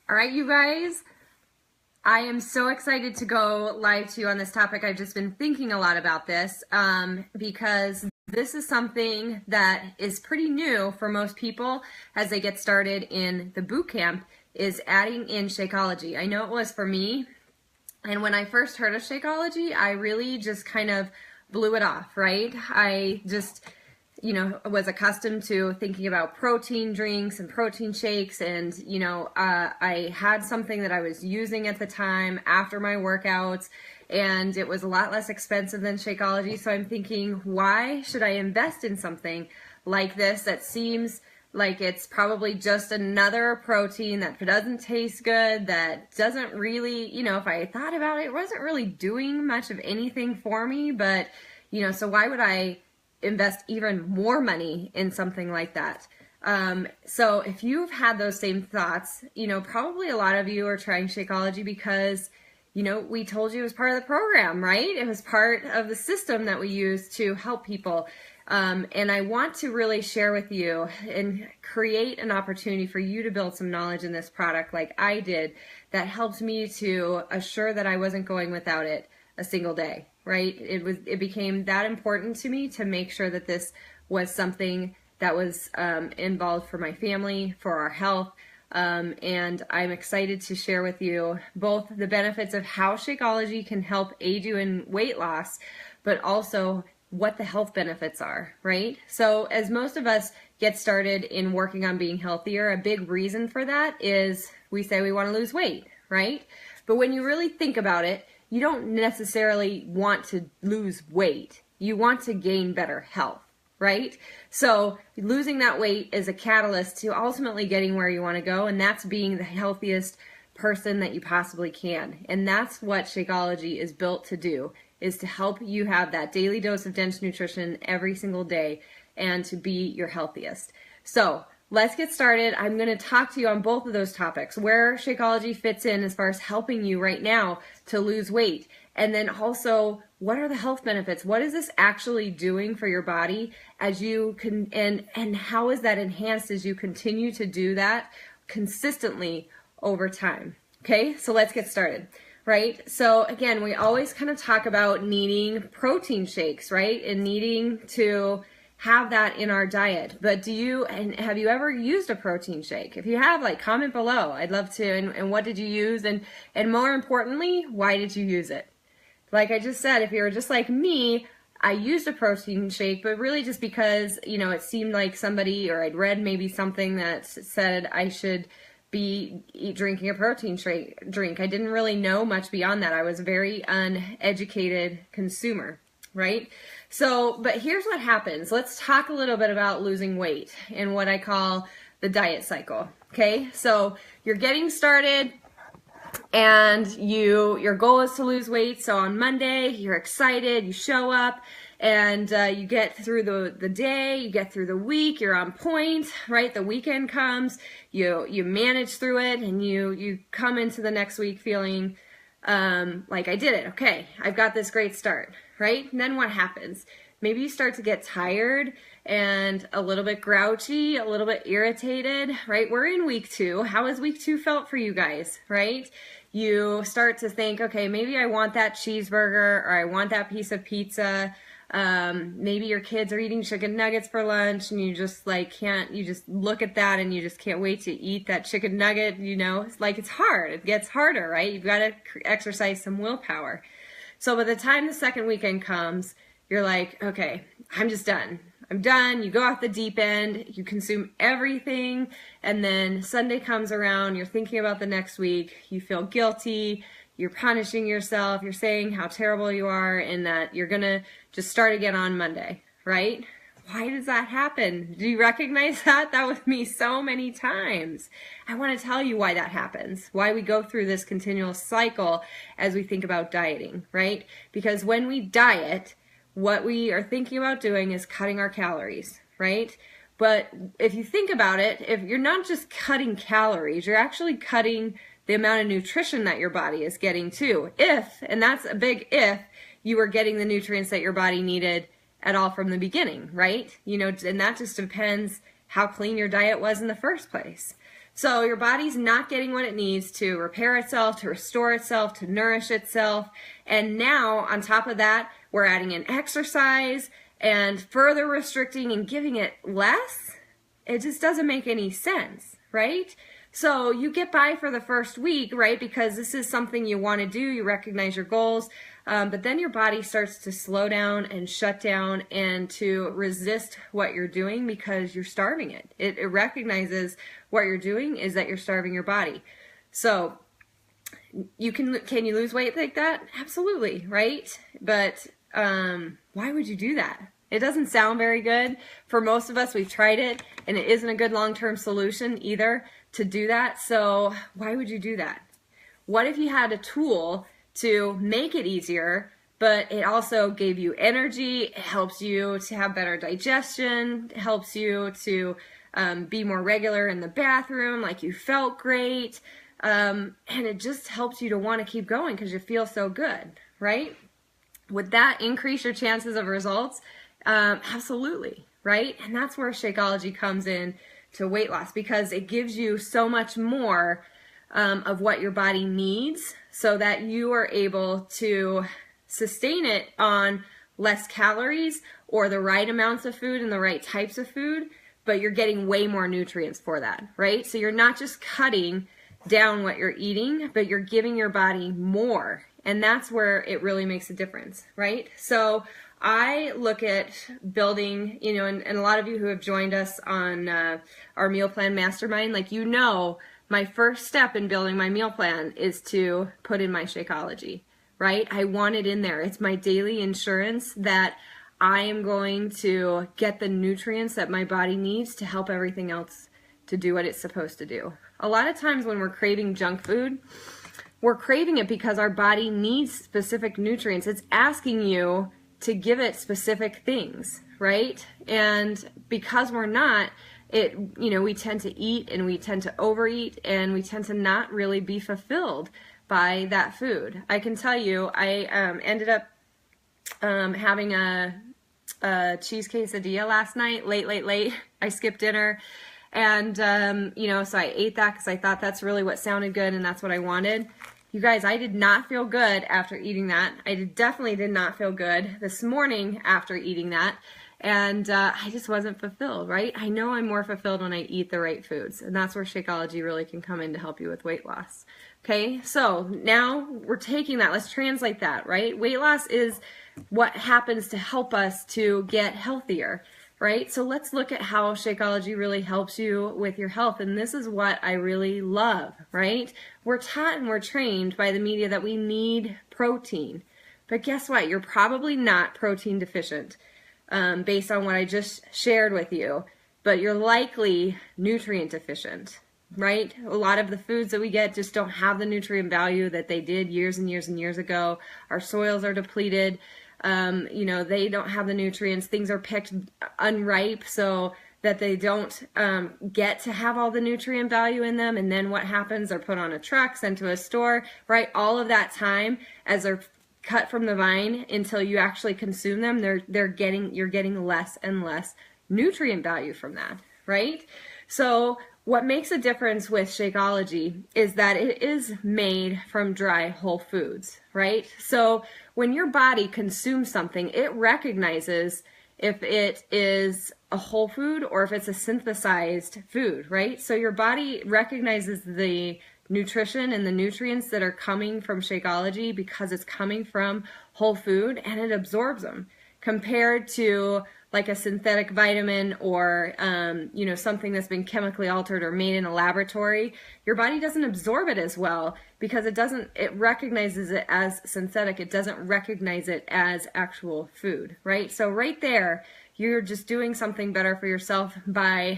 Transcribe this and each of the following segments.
All right, you guys, I am so excited to go live to you on this topic. I've just been thinking a lot about this because this is something that is pretty new for most people as they get started in the boot camp, is adding in Shakeology. I know it was for me, and when I first heard of Shakeology, I really just kind of blew it off, right? I just was accustomed to thinking about protein drinks and protein shakes, and I had something that I was using at the time after my workouts, and it was a lot less expensive than Shakeology. So I'm thinking, why should I invest in something like this that seems like it's probably just another protein that doesn't taste good, that doesn't really, if I thought about it, it wasn't really doing much of anything for me, but so why would I invest even more money in something like that? So if you've had those same thoughts, probably a lot of you are trying Shakeology because, we told you it was part of the program, right? It was part of the system that we use to help people. And I want to really share with you and create an opportunity for you to build some knowledge in this product like I did, that helped me to assure that I wasn't going without it a single day. Right? It became that important to me to make sure that this was something that was involved for my family, for our health, and I'm excited to share with you both the benefits of how Shakeology can help aid you in weight loss, but also what the health benefits are, right? So as most of us get started in working on being healthier, a big reason for that is we say we want to lose weight, right? But when you really think about it, you don't necessarily want to lose weight. You want to gain better health, right? So losing that weight is a catalyst to ultimately getting where you want to go, and that's being the healthiest person that you possibly can. And that's what Shakeology is built to do, is to help you have that daily dose of dense nutrition every single day and to be your healthiest. So let's get started. I'm going to talk to you on both of those topics, where Shakeology fits in as far as helping you right now to lose weight, and then also what are the health benefits? What is this actually doing for your body as you can, and how is that enhanced as you continue to do that consistently over time? Okay, so let's get started. Right? So again, we always kind of talk about needing protein shakes, right? And needing to have that in our diet. But have you ever used a protein shake? If you have, comment below. I'd love to. And what did you use? And more importantly, why did you use it? Like I just said, if you're just like me, I used a protein shake, but really just because, it seemed like somebody, or I'd read maybe something that said I should be drinking a protein drink. I didn't really know much beyond that. I was a very uneducated consumer, right? So, but here's what happens. Let's talk a little bit about losing weight and what I call the diet cycle. Okay, so you're getting started and your goal is to lose weight. So on Monday, you're excited, you show up, and you get through the day, you get through the week, you're on point, right? The weekend comes, you manage through it, and you come into the next week feeling like, I did it. Okay, I've got this great start, right? And then what happens? Maybe you start to get tired and a little bit grouchy, a little bit irritated, right? We're in week 2. How has week 2 felt for you guys, right? You start to think, okay, maybe I want that cheeseburger, or I want that piece of pizza. Maybe your kids are eating chicken nuggets for lunch, and you just you just look at that and you just can't wait to eat that chicken nugget. It's hard. It gets harder, right? You've got to exercise some willpower. So by the time the second weekend comes, you're like, okay, I'm just done. I'm done. You go off the deep end, you consume everything, and then Sunday comes around, you're thinking about the next week, you feel guilty, you're punishing yourself, you're saying how terrible you are, and that you're gonna just start again on Monday, right? Why does that happen? Do you recognize that? That was me so many times. I want to tell you why that happens, why we go through this continual cycle as we think about dieting, right? Because when we diet, what we are thinking about doing is cutting our calories, right? But if you think about it, if you're not just cutting calories, you're actually cutting the amount of nutrition that your body is getting too. If, and that's a big if, you were getting the nutrients that your body needed at all from the beginning, right? And that just depends how clean your diet was in the first place. So your body's not getting what it needs to repair itself, to restore itself, to nourish itself. And now, on top of that, we're adding in exercise and further restricting and giving it less. It just doesn't make any sense, right? So you get by for the first week, right? Because this is something you want to do. You recognize your goals. But then your body starts to slow down and shut down and to resist what you're doing because you're starving it. It recognizes what you're doing is that you're starving your body. So can you lose weight like that? Absolutely, right? But why would you do that? It doesn't sound very good. For most of us, we've tried it, and it isn't a good long-term solution either to do that. So why would you do that? What if you had a tool to make it easier, but it also gave you energy, it helps you to have better digestion, it helps you to be more regular in the bathroom, like you felt great, and it just helps you to want to keep going because you feel so good, right? Would that increase your chances of results? Absolutely, right? And that's where Shakeology comes in to weight loss, because it gives you so much more of what your body needs so that you are able to sustain it on less calories or the right amounts of food and the right types of food, but you're getting way more nutrients for that, right? So you're not just cutting down what you're eating, but you're giving your body more. And that's where it really makes a difference, right? So I look at building, and a lot of you who have joined us on our meal plan mastermind, my first step in building my meal plan is to put in my Shakeology, right? I want it in there. It's my daily insurance that I am going to get the nutrients that my body needs to help everything else to do what it's supposed to do. A lot of times when we're craving junk food, we're craving it because our body needs specific nutrients. It's asking you to give it specific things, right? And because we're not, we tend to eat and we tend to overeat and we tend to not really be fulfilled by that food. I can tell you, I ended up having a cheese quesadilla last night, late. I skipped dinner. And, so I ate that because I thought that's really what sounded good and that's what I wanted. You guys, I did not feel good after eating that. I definitely did not feel good this morning after eating that. And I just wasn't fulfilled, right? I know I'm more fulfilled when I eat the right foods. And that's where Shakeology really can come in to help you with weight loss. Okay, so now we're taking that. Let's translate that, right? Weight loss is what happens to help us to get healthier, right? So let's look at how Shakeology really helps you with your health. And this is what I really love, right? We're taught and we're trained by the media that we need protein. But guess what? You're probably not protein deficient based on what I just shared with you. But you're likely nutrient deficient, right? A lot of the foods that we get just don't have the nutrient value that they did years and years and years ago. Our soils are depleted. They don't have the nutrients. Things are picked unripe so that they don't get to have all the nutrient value in them. And then what happens? They're put on a truck, sent to a store, right? All of that time as they're cut from the vine until you actually consume them, you're getting less and less nutrient value from that, right? So what makes a difference with Shakeology is that it is made from dry whole foods, right? So when your body consumes something, it recognizes if it is a whole food or if it's a synthesized food, right? So your body recognizes the nutrition and the nutrients that are coming from Shakeology because it's coming from whole food and it absorbs them, compared to like a synthetic vitamin or something that's been chemically altered or made in a laboratory. Your body doesn't absorb it as well because it recognizes it as synthetic. It doesn't recognize it as actual food, right? So right there, you're just doing something better for yourself by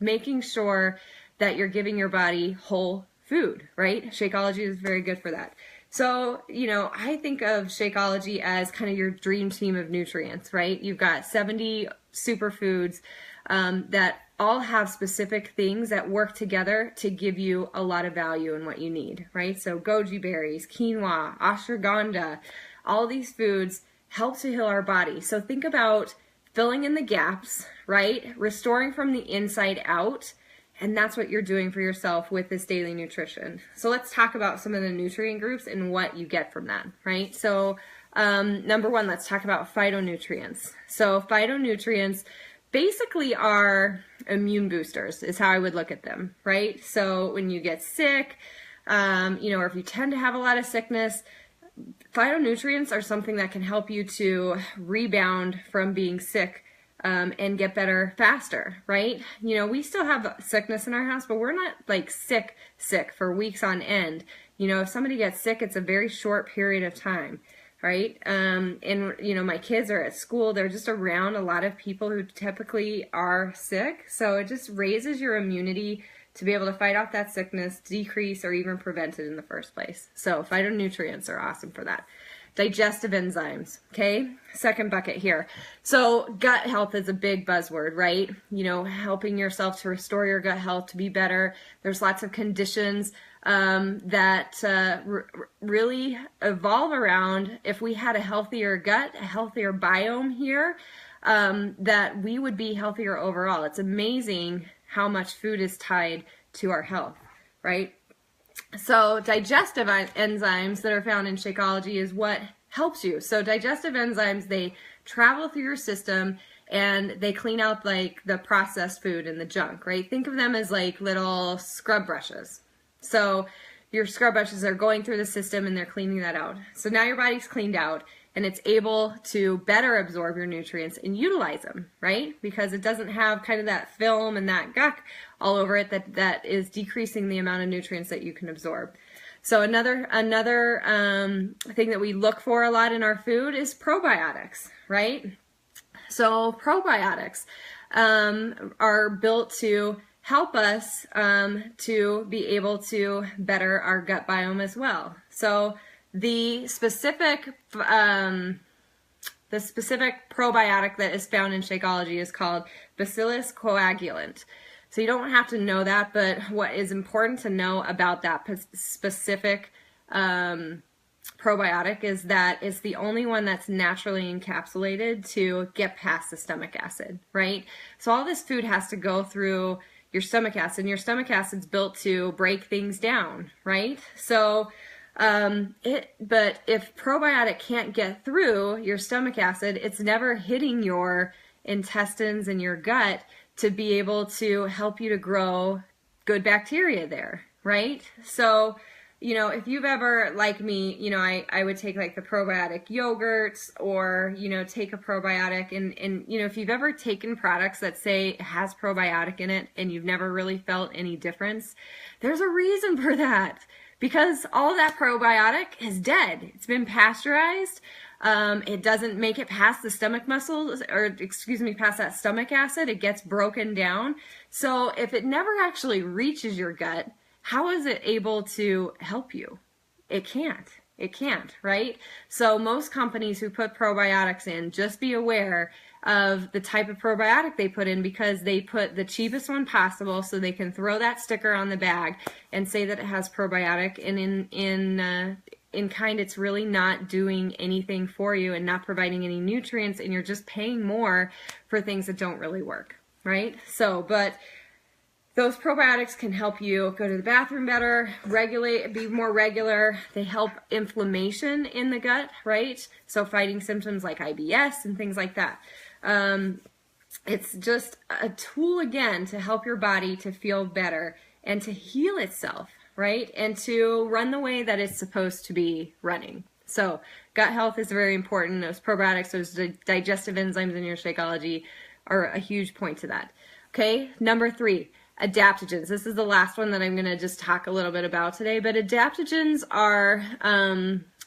making sure that you're giving your body whole food, right? Shakeology is very good for that. So, I think of Shakeology as kind of your dream team of nutrients, right? You've got 70 superfoods that all have specific things that work together to give you a lot of value in what you need, right? So goji berries, quinoa, ashwagandha, all these foods help to heal our body. So think about filling in the gaps, right? Restoring from the inside out. And that's what you're doing for yourself with this daily nutrition. So let's talk about some of the nutrient groups and what you get from that, right? So number one, let's talk about phytonutrients. So phytonutrients basically are immune boosters is how I would look at them, right? So when you get sick, or if you tend to have a lot of sickness, phytonutrients are something that can help you to rebound from being sick and get better faster, right? We still have sickness in our house, but we're not like sick for weeks on end. If somebody gets sick, it's a very short period of time, right? And my kids are at school, they're just around a lot of people who typically are sick. So it just raises your immunity to be able to fight off that sickness, decrease, or even prevent it in the first place. So phytonutrients are awesome for that. Digestive enzymes, okay? Second bucket here. So gut health is a big buzzword, right? Helping yourself to restore your gut health to be better. There's lots of conditions that really evolve around if we had a healthier gut, a healthier biome here, that we would be healthier overall. It's amazing how much food is tied to our health, right? So digestive enzymes that are found in Shakeology is what helps you. So digestive enzymes, they travel through your system and they clean out like the processed food and the junk, right? Think of them as like little scrub brushes. So your scrub brushes are going through the system and they're cleaning that out. So now your body's cleaned out and it's able to better absorb your nutrients and utilize them, right? Because it doesn't have kind of that film and that guck all over it that is decreasing the amount of nutrients that you can absorb. So another thing that we look for a lot in our food is probiotics, right? So probiotics are built to help us to be able to better our gut biome as well. So the specific probiotic that is found in Shakeology is called Bacillus coagulant. So you don't have to know that, but what is important to know about that specific probiotic is that it's the only one that's naturally encapsulated to get past the stomach acid, right? So all this food has to go through your stomach acid, and your stomach acid's built to break things down, right? So but if probiotic can't get through your stomach acid, it's never hitting your intestines and your gut to be able to help you to grow good bacteria there, right? So, if you've ever, like me, I would take like the probiotic yogurts or, take a probiotic and if you've ever taken products that say it has probiotic in it and you've never really felt any difference, there's a reason for that. Because all that probiotic is dead. It's been pasteurized. It doesn't make it past the stomach muscles, past that stomach acid. It gets broken down. So if it never actually reaches your gut, how is it able to help you? It can't. It can't, right? So most companies who put probiotics in, just be aware of the type of probiotic they put in, because they put the cheapest one possible so they can throw that sticker on the bag and say that it has probiotic, and in kind it's really not doing anything for you and not providing any nutrients, and you're just paying more for things that don't really work, right? So, but those probiotics can help you go to the bathroom better, be more regular. They help inflammation in the gut, right? So fighting symptoms like IBS and things like that. It's just a tool, again, to help your body to feel better and to heal itself, right? And to run the way that it's supposed to be running. So gut health is very important. Those probiotics, those digestive enzymes in your Shakeology are a huge point to that. Okay, number 3. Adaptogens. This is the last one that I'm going to just talk a little bit about today, but adaptogens are,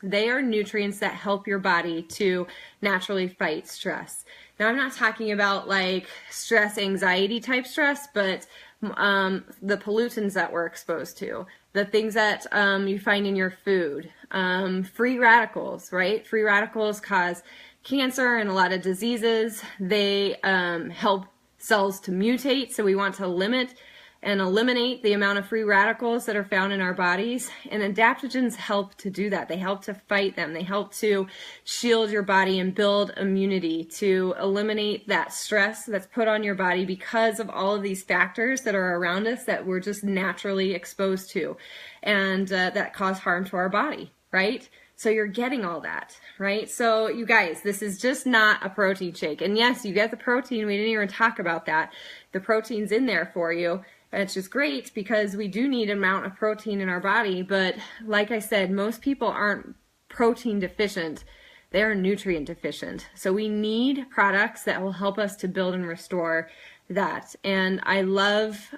they are nutrients that help your body to naturally fight stress. Now, I'm not talking about like stress, anxiety type stress, but the pollutants that we're exposed to, the things that you find in your food, free radicals, right? Free radicals cause cancer and a lot of diseases. They help cells to mutate, so we want to limit and eliminate the amount of free radicals that are found in our bodies. And adaptogens help to do that. They help to fight them. They help to shield your body and build immunity, to eliminate that stress that's put on your body because of all of these factors that are around us that we're just naturally exposed to, and that cause harm to our body, right? So you're getting all that, right? So you guys, this is just not a protein shake. And yes, you get the protein. We didn't even talk about that. The protein's in there for you. And it's just great because we do need an amount of protein in our body. But like I said, most people aren't protein deficient. They're nutrient deficient. So we need products that will help us to build and restore that. And I love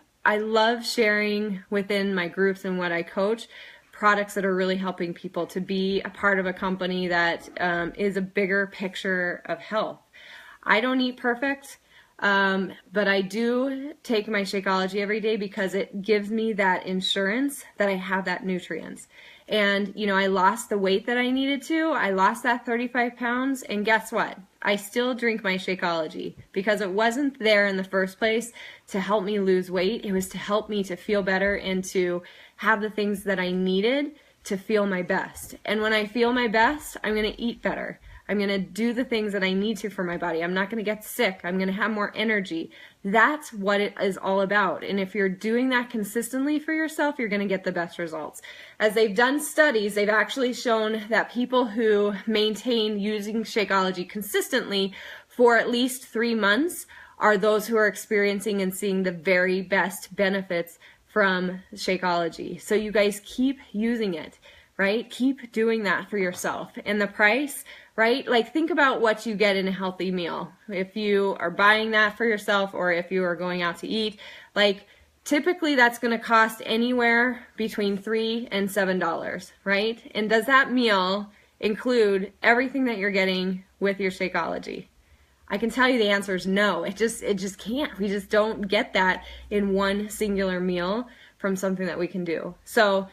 sharing within my groups and what I coach products that are really helping people to be a part of a company that is a bigger picture of health. I don't eat perfect, but I do take my Shakeology every day because it gives me that insurance that I have that nutrients. And, you know, I lost the weight that I needed to. I lost that 35 pounds. And guess what? I still drink my Shakeology because it wasn't there in the first place to help me lose weight. It was to help me to feel better and to have the things that I needed to feel my best. And when I feel my best, I'm going to eat better. I'm going to do the things that I need to for my body. I'm not going to get sick. I'm going to have more energy. That's what it is all about. And if you're doing that consistently for yourself, you're going to get the best results. As they've done studies, they've actually shown that people who maintain using Shakeology consistently for at least 3 months are those who are experiencing and seeing the very best benefits from Shakeology. So you guys keep using it, right? Keep doing that for yourself. And the price, right? Like, think about what you get in a healthy meal. If you are buying that for yourself or if you are going out to eat, like, typically that's going to cost anywhere between $3 and $7, right? And does that meal include everything that you're getting with your Shakeology? I can tell you the answer is no. It just can't. We just don't get that in one singular meal from something that we can do. So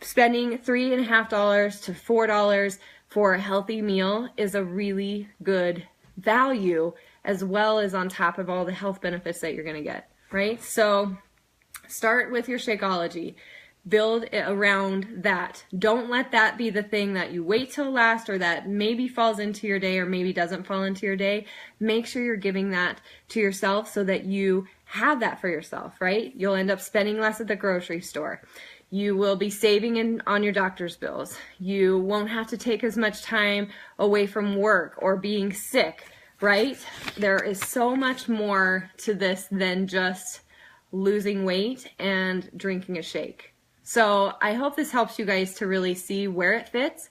spending $3.50 to $4 for a healthy meal is a really good value, as well as on top of all the health benefits that you're going to get, right? So start with your Shakeology. Build it around that. Don't let that be the thing that you wait till last or that maybe falls into your day or maybe doesn't fall into your day. Make sure you're giving that to yourself so that you have that for yourself, right? You'll end up spending less at the grocery store. You will be saving on your doctor's bills. You won't have to take as much time away from work or being sick, right? There is so much more to this than just losing weight and drinking a shake. So I hope this helps you guys to really see where it fits,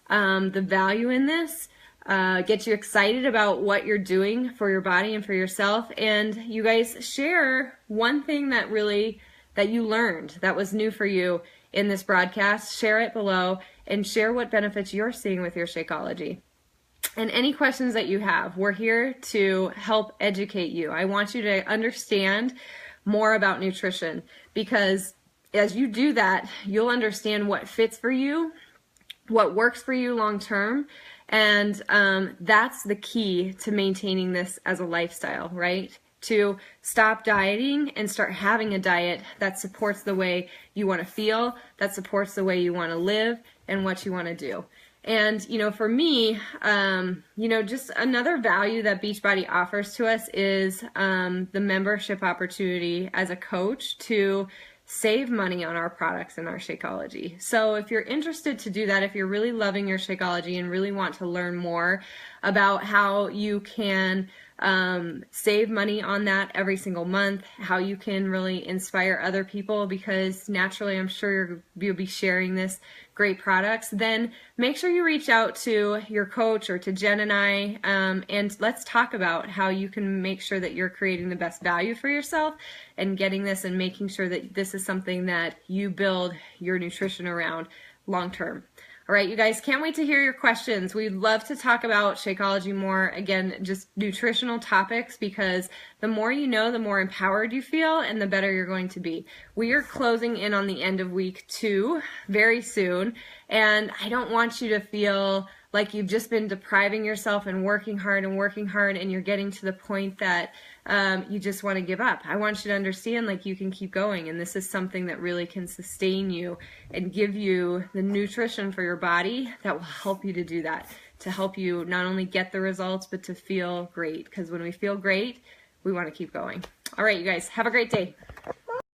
the value in this, get you excited about what you're doing for your body and for yourself. And you guys share one thing that you learned that was new for you in this broadcast. Share it below and share what benefits you're seeing with your Shakeology. And any questions that you have, we're here to help educate you. I want you to understand more about nutrition, because as you do that, you'll understand what fits for you, what works for you long term, and that's the key to maintaining this as a lifestyle, right? To stop dieting and start having a diet that supports the way you want to feel, that supports the way you want to live and what you want to do. And, you know, for me, just another value that Beachbody offers to us is the membership opportunity as a coach to save money on our products and our Shakeology. So if you're interested to do that, if you're really loving your Shakeology and really want to learn more about how you can save money on that every single month, how you can really inspire other people, because naturally I'm sure you'll be sharing this great products, then make sure you reach out to your coach or to Jen and I, and let's talk about how you can make sure that you're creating the best value for yourself and getting this and making sure that this is something that you build your nutrition around long term. All right, you guys, can't wait to hear your questions. We'd love to talk about Shakeology more. Again, just nutritional topics, because the more you know, the more empowered you feel and the better you're going to be. We are closing in on the end of week 2 very soon, and I don't want you to feel like you've just been depriving yourself and working hard and you're getting to the point that you just want to give up. I want you to understand like you can keep going, and this is something that really can sustain you and give you the nutrition for your body that will help you to do that, to help you not only get the results but to feel great, because when we feel great we want to keep going. All right, you guys, have a great day.